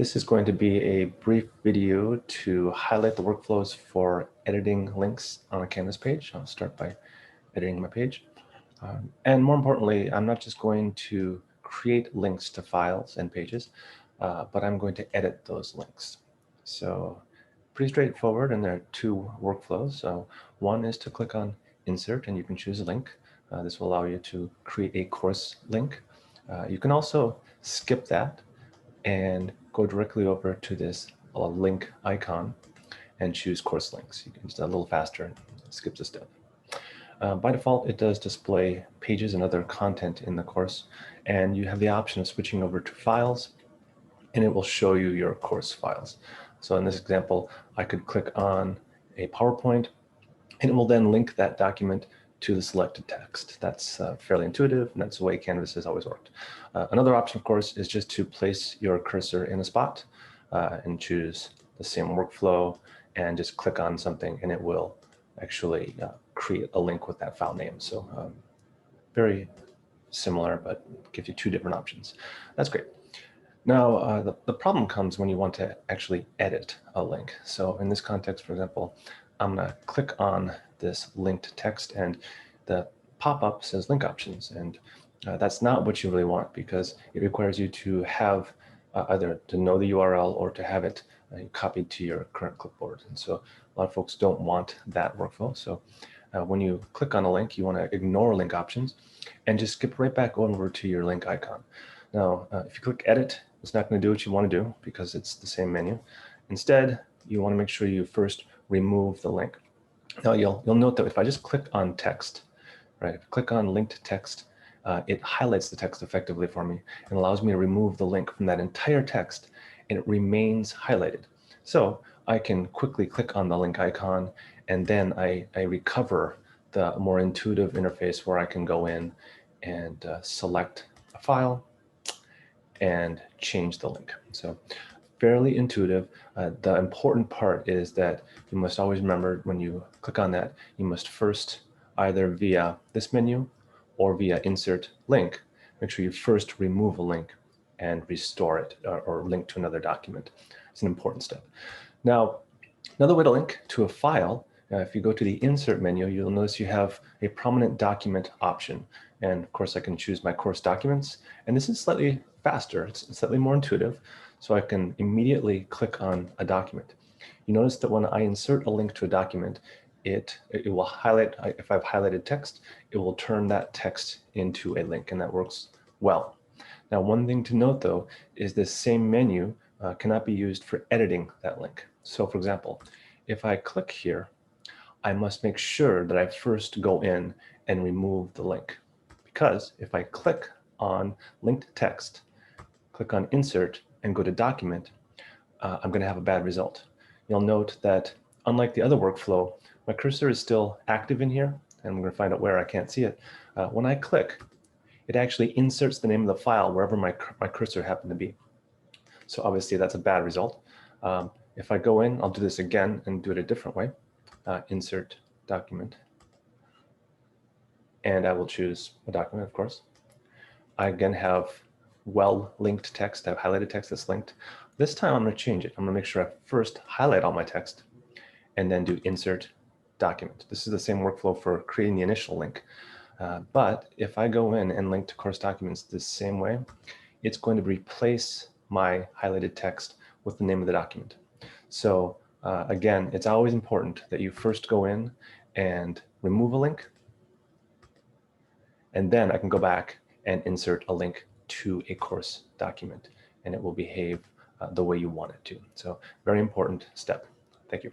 This is going to be a brief video to highlight the workflows for editing links on a Canvas page. I'll start by editing my page. And more importantly, I'm not just going to create links to files and pages, but I'm going to edit those links. So pretty straightforward, and there are two workflows. So one is to click on Insert, and you can choose a link. This will allow you to create a course link. You can also skip that and go directly over to this link icon and choose course links. You can just a little faster and skip a step. By default, it does display pages and other content in the course, and you have the option of switching over to files, and it will show you your course files. So in this example, I could click on a PowerPoint, and it will then link that document to the selected text. That's fairly intuitive, and that's the way Canvas has always worked. Another option, of course, is just to place your cursor in a spot and choose the same workflow and just click on something, and it will actually create a link with that file name. So very similar, but gives you two different options. That's great. Now, the problem comes when you want to actually edit a link. So in this context, for example, I'm going to click on this linked text, and the pop-up says link options. And that's not what you really want, because it requires you to have either to know the URL or to have it copied to your current clipboard. And so a lot of folks don't want that workflow. So when you click on a link, you want to ignore link options and just skip right back over to your link icon. Now, if you click edit, it's not going to do what you want to do because it's the same menu. Instead, you want to make sure you first remove the link. Now, you'll note that if I just click on text, right, if I click on linked text, it highlights the text effectively for me and allows me to remove the link from that entire text, and it remains highlighted. So I can quickly click on the link icon, and then I recover the more intuitive interface where I can go in and select a file and change the link. So fairly intuitive. The important part is that you must always remember when you click on that, you must first either via this menu or via insert link, make sure you first remove a link and restore it or link to another document. It's an important step. Now, another way to link to a file, if you go to the insert menu, you'll notice you have a prominent document option. And of course, I can choose my course documents. And this is slightly faster. It's slightly more intuitive. So I can immediately click on a document. You notice that when I insert a link to a document, it will highlight, if I've highlighted text, it will turn that text into a link, and that works well. Now, one thing to note, though, is this same menu cannot be used for editing that link. So for example, if I click here, I must make sure that I first go in and remove the link. Because if I click on linked text, click on insert, and go to document, I'm going to have a bad result. You'll note that unlike the other workflow, my cursor is still active in here, and we're going to find out where I can't see it. When I click, it actually inserts the name of the file wherever my cursor happened to be. So obviously that's a bad result. If I go in, I'll do this again and do it a different way. Insert document. And I will choose a document, of course. I again have well-linked text. I have highlighted text that's linked. This time I'm going to change it. I'm going to make sure I first highlight all my text and then do insert document. This is the same workflow for creating the initial link. But if I go in and link to course documents the same way, it's going to replace my highlighted text with the name of the document. So again, it's always important that you first go in and remove a link, and then I can go back and insert a link to a course document, and it will behave the way you want it to. So very important step. Thank you.